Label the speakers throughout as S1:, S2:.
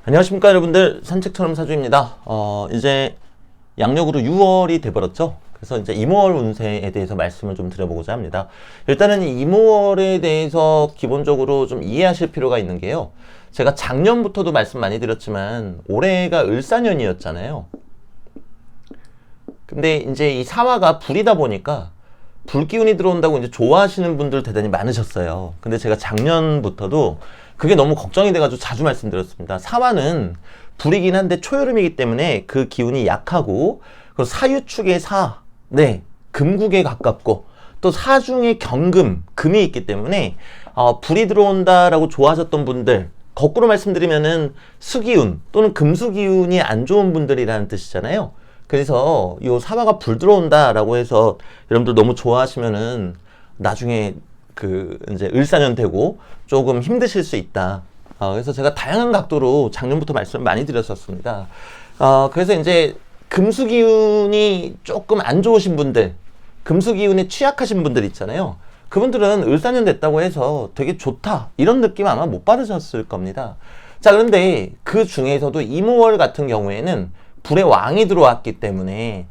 S1: 안녕하십니까 여러분들, 산책처럼 사주입니다. 이제 양력으로 6월이 돼버렸죠. 그래서 이제 이모월 운세에 대해서 말씀을 좀 드려보고자 합니다. 일단은 이 이모월에 대해서 기본적으로 좀 이해하실 필요가 있는 게요, 제가 작년부터도 말씀 많이 드렸지만 올해가 을사년이었잖아요. 근데 이제 이 사화가 불이다 보니까 불기운이 들어온다고 이제 좋아하시는 분들 대단히 많으셨어요. 근데 제가 작년부터도 그게 너무 걱정이 돼가지고 자주 말씀드렸습니다. 사화는 불이긴 한데 초여름이기 때문에 그 기운이 약하고, 그리고 사유축의 사, 금국에 가깝고, 또 사중에 경금, 금이 있기 때문에 불이 들어온다라고 좋아하셨던 분들, 거꾸로 말씀드리면은 수기운 또는 금수기운이 안 좋은 분들이라는 뜻이잖아요. 그래서 요 사화가 불 들어온다라고 해서 여러분들 너무 좋아하시면은 나중에 이제 을사년 되고 조금 힘드실 수 있다. 그래서 제가 다양한 각도로 작년부터 말씀을 많이 드렸었습니다. 그래서 이제 금수기운이 조금 안 좋으신 분들, 금수기운에 취약하신 분들 있잖아요. 그분들은 을사년 됐다고 해서 되게 좋다, 이런 느낌 아마 못 받으셨을 겁니다. 자, 그런데 그 중에서도 이모월 같은 경우에는 불의 왕이 들어왔기 때문에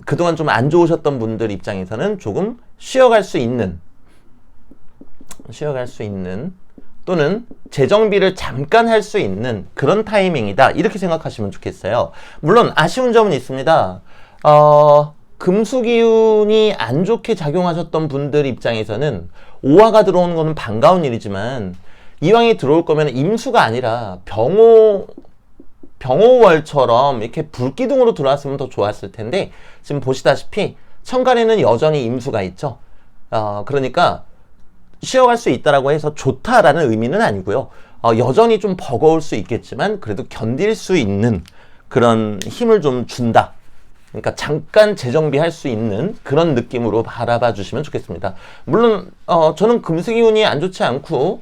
S1: 그동안 좀 안 좋으셨던 분들 입장에서는 조금 쉬어갈 수 있는 또는 재정비를 잠깐 할 수 있는 그런 타이밍이다, 이렇게 생각하시면 좋겠어요. 물론 아쉬운 점은 있습니다. 금수기운이 안 좋게 작용하셨던 분들 입장에서는 오화가 들어오는 거는 반가운 일이지만, 이왕에 들어올 거면 임수가 아니라 병호월처럼 이렇게 불기둥으로 들어왔으면 더 좋았을 텐데, 지금 보시다시피 천간에는 여전히 임수가 있죠. 그러니까 쉬어갈 수 있다라고 해서 좋다라는 의미는 아니고요. 여전히 좀 버거울 수 있겠지만 그래도 견딜 수 있는 그런 힘을 좀 준다. 그러니까 잠깐 재정비할 수 있는 그런 느낌으로 바라봐 주시면 좋겠습니다. 물론 저는 금수기운이 안 좋지 않고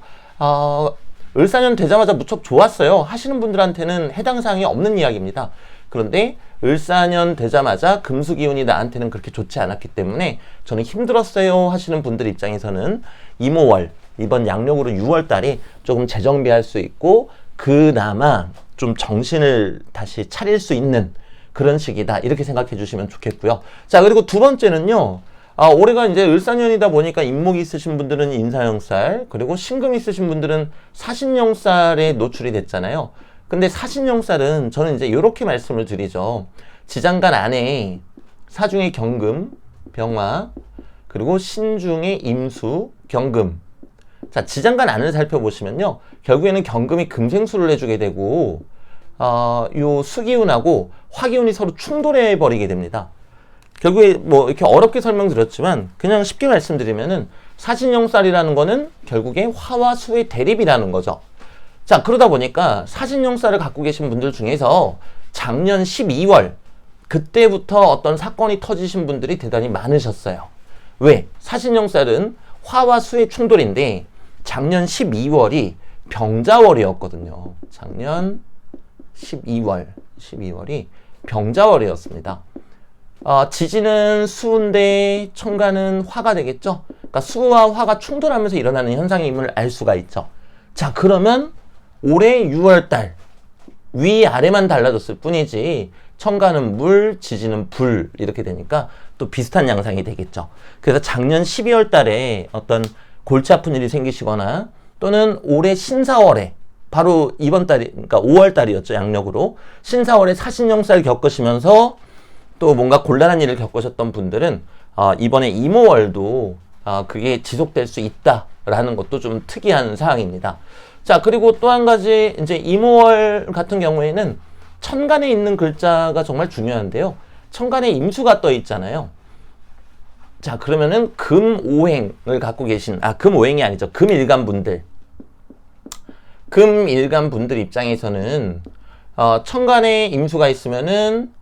S1: 을사년 되자마자 무척 좋았어요 하시는 분들한테는 해당 사항이 없는 이야기입니다. 그런데 을사년 되자마자 금수기운이 나한테는 그렇게 좋지 않았기 때문에 저는 힘들었어요 하시는 분들 입장에서는 이모월, 이번 양력으로 6월 달이 조금 재정비할 수 있고 그나마 좀 정신을 다시 차릴 수 있는 그런 시기다, 이렇게 생각해 주시면 좋겠고요. 자, 그리고 두 번째는요, 올해가 이제 을사년이다 보니까 임목이 있으신 분들은 인사형살, 그리고 신금 있으신 분들은 사신형살에 노출이 됐잖아요. 근데 사신형살은 저는 이제 이렇게 말씀을 드리죠. 지장간 안에 사중의 경금, 병화, 그리고 신중의 임수, 경금. 자, 지장간 안을 살펴보시면요, 결국에는 경금이 금생수를 해주게 되고, 요 수기운하고 화기운이 서로 충돌해 버리게 됩니다. 결국에 뭐 이렇게 어렵게 설명드렸지만 그냥 쉽게 말씀드리면은 사신형살이라는 거는 결국에 화와 수의 대립이라는 거죠. 자, 그러다 보니까 사신형살을 갖고 계신 분들 중에서 작년 12월 그때부터 어떤 사건이 터지신 분들이 대단히 많으셨어요. 왜? 사신형살은 화와 수의 충돌인데 작년 12월이 병자월이었거든요. 작년 12월이 병자월이었습니다. 지지는 수인데 천간은 화가 되겠죠. 그러니까 수와 화가 충돌하면서 일어나는 현상임을 알 수가 있죠. 자, 그러면 올해 6월달 위아래만 달라졌을 뿐이지 천간은 물, 지지는 불, 이렇게 되니까 또 비슷한 양상이 되겠죠. 그래서 작년 12월 달에 어떤 골치 아픈 일이 생기시거나 또는 올해 신사월에 바로 이번 달이, 그러니까 5월 달이었죠, 양력으로. 신사월에 사신형살 겪으시면서 또 뭔가 곤란한 일을 겪으셨던 분들은 이번에 이모월도 그게 지속될 수 있다라는 것도 좀 특이한 사항입니다. 자, 그리고 또 한 가지, 이제 이모월 같은 경우에는 천간에 있는 글자가 정말 중요한데요. 천간에 임수가 떠 있잖아요. 자, 그러면은 금오행을 갖고 계신, 금오행이 아니죠, 금일간 분들 입장에서는 천간에 임수가 있으면은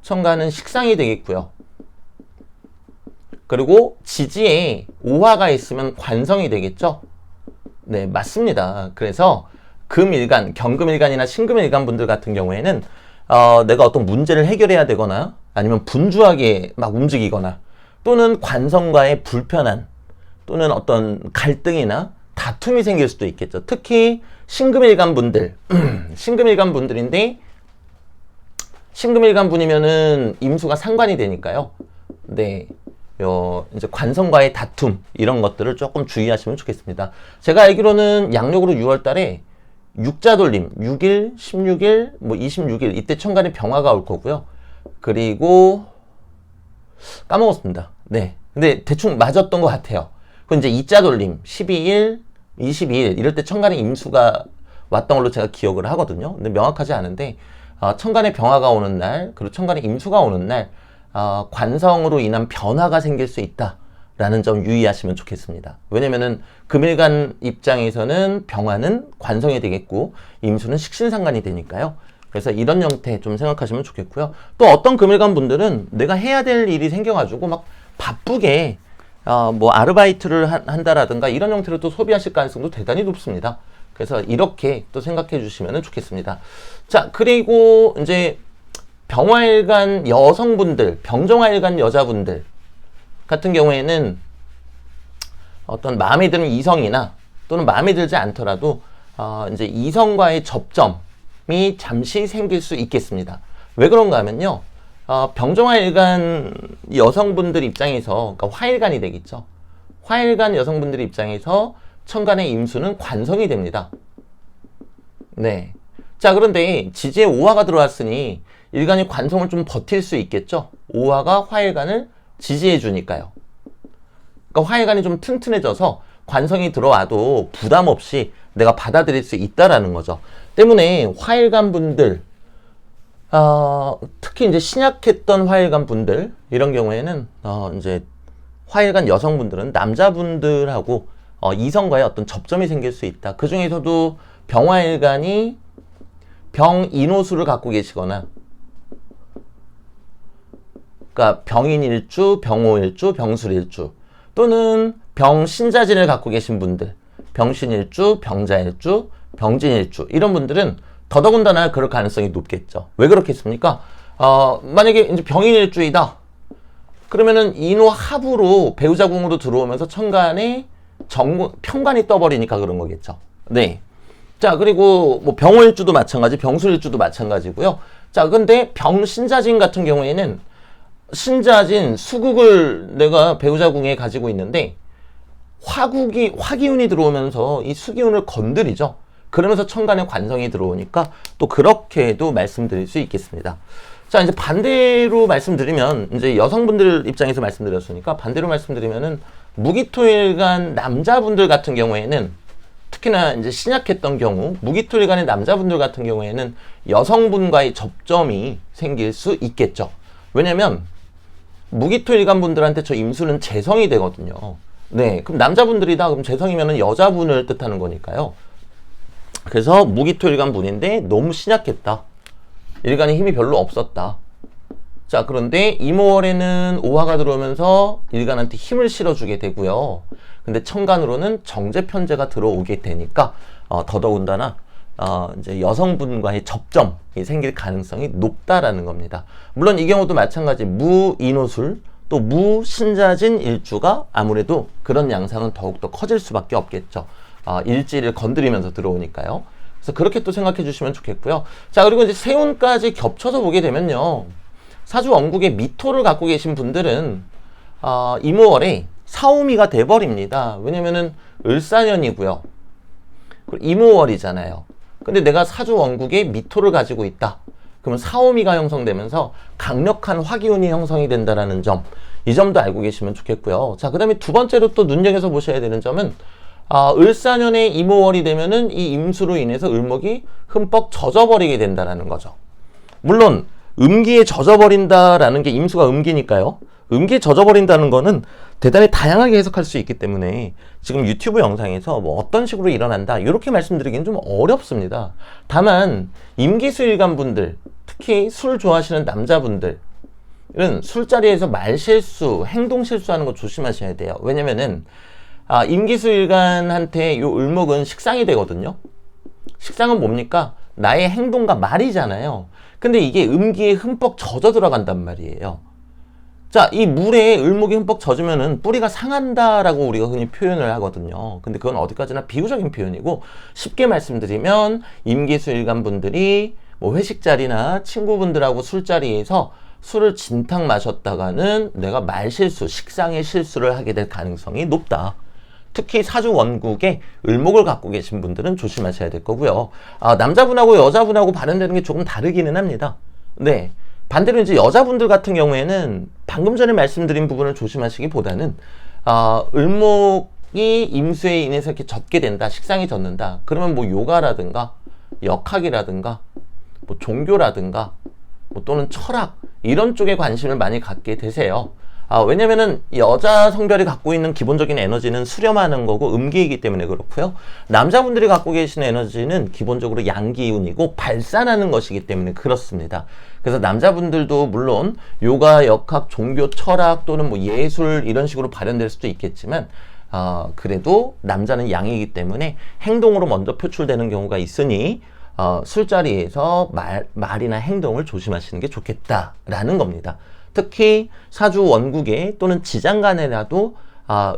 S1: 천간은 식상이 되겠고요. 그리고 지지에 오화가 있으면 관성이 되겠죠. 네, 맞습니다. 그래서 금일간, 경금일간이나 신금일간 분들 같은 경우에는 내가 어떤 문제를 해결해야 되거나 아니면 분주하게 막 움직이거나 또는 관성과의 불편한 또는 어떤 갈등이나 다툼이 생길 수도 있겠죠. 특히 신금일간 분들, 신금일간 분들인데 신금일간 분이면은 임수가 상관이 되니까요. 네. 이제 관성과의 다툼 이런 것들을 조금 주의하시면 좋겠습니다. 제가 알기로는 양력으로 6월 달에 육자 돌림 6일, 16일, 뭐 26일 이때 천간에 병화가 올 거고요. 그리고 까먹었습니다. 네. 근데 대충 맞았던 것 같아요. 그 이제 이자 돌림 12일, 22일 이럴 때 천간에 임수가 왔던 걸로 제가 기억을 하거든요. 근데 명확하지 않은데 천간에 병화가 오는 날, 그리고 천간에 임수가 오는 날 관성으로 인한 변화가 생길 수 있다라는 점 유의하시면 좋겠습니다. 왜냐면은 금일간 입장에서는 병화는 관성이 되겠고 임수는 식신상관이 되니까요. 그래서 이런 형태 좀 생각하시면 좋겠고요. 또 어떤 금일간 분들은 내가 해야 될 일이 생겨가지고 막 바쁘게 뭐 아르바이트를 한다라든가 이런 형태로 또 소비하실 가능성도 대단히 높습니다. 그래서 이렇게 또 생각해 주시면 좋겠습니다. 자, 그리고 이제 병화일간 여성분들, 병정화일간 여자분들 같은 경우에는 어떤 마음에 드는 이성이나 또는 마음에 들지 않더라도 이제 이성과의 접점이 잠시 생길 수 있겠습니다. 왜 그런가 하면요. 병정화일간 여성분들 입장에서, 그러니까 화일간이 되겠죠. 화일간 여성분들 입장에서 천간의 임수는 관성이 됩니다. 네. 자, 그런데 지지에 오화가 들어왔으니 일간이 관성을 좀 버틸 수 있겠죠. 오화가 화일간을 지지해 주니까요. 그러니까 화일간이 좀 튼튼해져서 관성이 들어와도 부담 없이 내가 받아들일 수 있다라는 거죠. 때문에 화일간 분들, 특히 이제 신약했던 화일간 분들 이런 경우에는 이제 화일간 여성분들은 남자분들하고 이성과의 어떤 접점이 생길 수 있다. 그 중에서도 병화일간이 병인호수를 갖고 계시거나, 그러니까 병인일주, 병호일주, 병술일주, 또는 병신자진을 갖고 계신 분들, 병신일주, 병자일주, 병진일주 이런 분들은 더더군다나 그럴 가능성이 높겠죠. 왜 그렇겠습니까? 만약에 이제 병인일주이다. 그러면은 인호합으로 배우자궁으로 들어오면서 천간에 편관이 떠버리니까 그런 거겠죠. 네. 자, 그리고 뭐 병호일주도 마찬가지, 병술일주도 마찬가지고요. 자, 근데 병신자진 같은 경우에는 신자진, 수국을 내가 배우자궁에 가지고 있는데 화기운이 들어오면서 이 수기운을 건드리죠. 그러면서 천간에 관성이 들어오니까 또 그렇게도 말씀드릴 수 있겠습니다. 자, 이제 반대로 말씀드리면, 이제 여성분들 입장에서 말씀드렸으니까 반대로 말씀드리면은 무기토일간 남자분들 같은 경우에는, 특히나 이제 신약했던 경우 무기토일간의 남자분들 같은 경우에는 여성분과의 접점이 생길 수 있겠죠. 왜냐면 무기토일간 분들한테 저 임수는 재성이 되거든요. 네, 그럼 남자분들이다 그럼 재성이면은 여자분을 뜻하는 거니까요. 그래서 무기토일간 분인데 너무 신약했다. 일간에 힘이 별로 없었다. 자, 그런데 이모월에는 오화가 들어오면서 일간한테 힘을 실어주게 되고요. 근데 천간으로는 정제편제가 들어오게 되니까 더더군다나 이제 여성분과의 접점이 생길 가능성이 높다라는 겁니다. 물론 이 경우도 마찬가지 무인호술 또 무신자진 일주가 아무래도 그런 양상은 더욱더 커질 수밖에 없겠죠. 일지를 건드리면서 들어오니까요. 그래서 그렇게 또 생각해 주시면 좋겠고요. 자, 그리고 이제 세운까지 겹쳐서 보게 되면요. 사주 원국에 미토를 갖고 계신 분들은 이모월에 사오미가 돼버립니다. 왜냐면은 을사년이고요. 그리고 이모월이잖아요. 근데 내가 사주 원국에 미토를 가지고 있다. 그러면 사오미가 형성되면서 강력한 화기운이 형성이 된다라는 점, 이 점도 알고 계시면 좋겠고요. 자, 그 다음에 두 번째로 또 눈여겨서 보셔야 되는 점은 을사년의 이모월이 되면은 이 임수로 인해서 을목이 흠뻑 젖어버리게 된다라는 거죠. 물론 음기에 젖어버린다라는 게 임수가 음기니까요. 음기에 젖어버린다는 거는 대단히 다양하게 해석할 수 있기 때문에 지금 유튜브 영상에서 뭐 어떤 식으로 일어난다 이렇게 말씀드리기는 좀 어렵습니다. 다만 임기수일간 분들, 특히 술 좋아하시는 남자분들은 술자리에서 말실수, 행동실수하는 거 조심하셔야 돼요. 왜냐면은 임기수일간한테 요 을목은 식상이 되거든요. 식상은 뭡니까? 나의 행동과 말이잖아요. 근데 이게 음기에 흠뻑 젖어 들어간단 말이에요. 자, 이 물에 을목이 흠뻑 젖으면은 뿌리가 상한다라고 우리가 흔히 표현을 하거든요. 근데 그건 어디까지나 비유적인 표현이고, 쉽게 말씀드리면 임기수일간 분들이 뭐 회식 자리나 친구분들하고 술자리에서 술을 진탕 마셨다가는 내가 말실수, 식상의 실수를 하게 될 가능성이 높다. 특히 사주 원국에 을목을 갖고 계신 분들은 조심하셔야 될 거고요. 남자분하고 여자분하고 발현되는 게 조금 다르기는 합니다. 네. 반대로 이제 여자분들 같은 경우에는 방금 전에 말씀드린 부분을 조심하시기보다는 을목이 임수에 인해서 이렇게 젖게 된다, 식상이 젖는다. 그러면 뭐 요가라든가 역학이라든가 뭐 종교라든가 뭐 또는 철학 이런 쪽에 관심을 많이 갖게 되세요. 왜냐면은 여자 성별이 갖고 있는 기본적인 에너지는 수렴하는 거고 음기이기 때문에 그렇고요. 남자분들이 갖고 계시는 에너지는 기본적으로 양기운이고 발산하는 것이기 때문에 그렇습니다. 그래서 남자분들도 물론 요가, 역학, 종교, 철학 또는 뭐 예술 이런 식으로 발현될 수도 있겠지만 그래도 남자는 양이기 때문에 행동으로 먼저 표출되는 경우가 있으니 술자리에서 말이나 행동을 조심하시는 게 좋겠다라는 겁니다. 특히 사주 원국에 또는 지장간에라도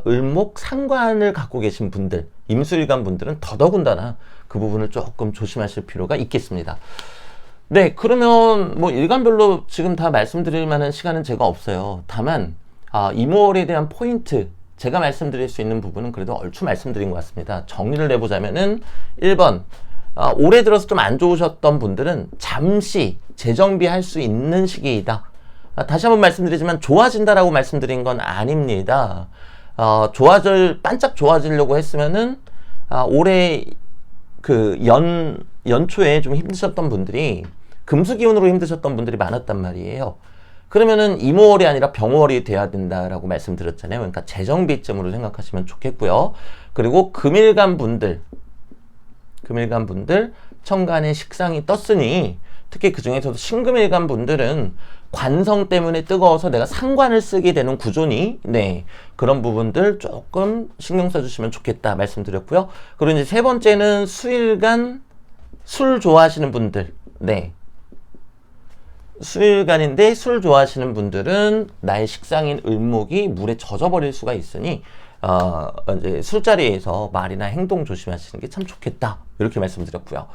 S1: 을목 상관을 갖고 계신 분들, 임수일간 분들은 더더군다나 그 부분을 조금 조심하실 필요가 있겠습니다. 네, 그러면 뭐 일간별로 지금 다 말씀드릴 만한 시간은 제가 없어요. 다만 이모월에 대한 포인트, 제가 말씀드릴 수 있는 부분은 그래도 얼추 말씀드린 것 같습니다. 정리를 내보자면은 1번, 올해 들어서 좀 안 좋으셨던 분들은 잠시 재정비할 수 있는 시기이다. 다시 한번 말씀드리지만 좋아진다라고 말씀드린 건 아닙니다. 반짝 좋아지려고 했으면은 올해 그 연초에 좀 힘드셨던 분들이 금수기운으로 힘드셨던 분들이 많았단 말이에요. 그러면은 이모월이 아니라 병월이 돼야 된다라고 말씀드렸잖아요. 그러니까 재정비쯤으로 생각하시면 좋겠고요. 그리고 금일간 분들 천간에 식상이 떴으니 특히 그 중에서도 신금일간 분들은 관성 때문에 뜨거워서 내가 상관을 쓰게 되는 구조니, 네, 그런 부분들 조금 신경 써주시면 좋겠다 말씀드렸고요. 그리고 이제 세 번째는 수일간, 술 좋아하시는 분들, 네, 수일간인데 술 좋아하시는 분들은 나의 식상인 을목이 물에 젖어버릴 수가 있으니 이제 술자리에서 말이나 행동 조심하시는 게 참 좋겠다 이렇게 말씀드렸고요.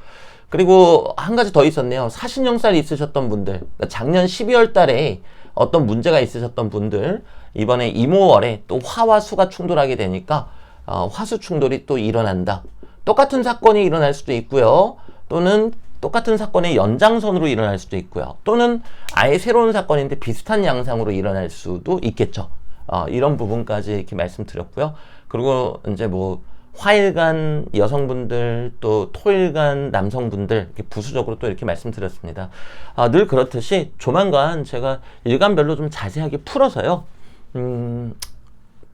S1: 그리고 한 가지 더 있었네요. 사신형살 있으셨던 분들, 그러니까 작년 12월 달에 어떤 문제가 있으셨던 분들, 이번에 이모월에 또 화와 수가 충돌하게 되니까 화수 충돌이 또 일어난다. 똑같은 사건이 일어날 수도 있고요. 또는 똑같은 사건의 연장선으로 일어날 수도 있고요. 또는 아예 새로운 사건인데 비슷한 양상으로 일어날 수도 있겠죠. 이런 부분까지 이렇게 말씀드렸고요. 그리고 이제 뭐 화일간 여성분들 또 토일간 남성분들 이렇게 부수적으로 또 이렇게 말씀드렸습니다. 늘 그렇듯이 조만간 제가 일간별로 좀 자세하게 풀어서요.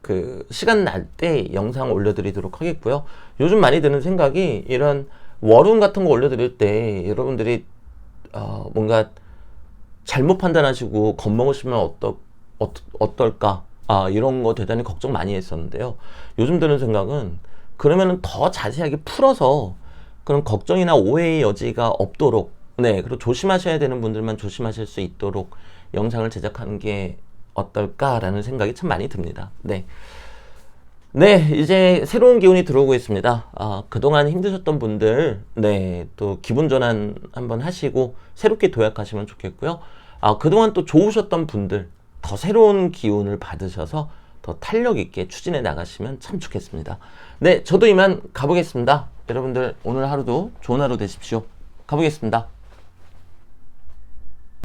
S1: 그 시간 날 때 영상 올려드리도록 하겠고요. 요즘 많이 드는 생각이 이런 월운 같은 거 올려드릴 때 여러분들이 뭔가 잘못 판단하시고 겁먹으시면 어떨까 이런 거 대단히 걱정 많이 했었는데요. 요즘 드는 생각은 그러면은 더 자세하게 풀어서 그런 걱정이나 오해의 여지가 없도록, 네, 그리고 조심하셔야 되는 분들만 조심하실 수 있도록 영상을 제작하는 게 어떨까라는 생각이 참 많이 듭니다. 네. 네, 이제 새로운 기운이 들어오고 있습니다. 그동안 힘드셨던 분들, 네, 또 기분 전환 한번 하시고 새롭게 도약하시면 좋겠고요. 그동안 또 좋으셨던 분들, 더 새로운 기운을 받으셔서 더 탄력 있게 추진해 나가시면 참 좋겠습니다. 네, 저도 이만 가보겠습니다. 여러분들 오늘 하루도 좋은 하루 되십시오. 가보겠습니다.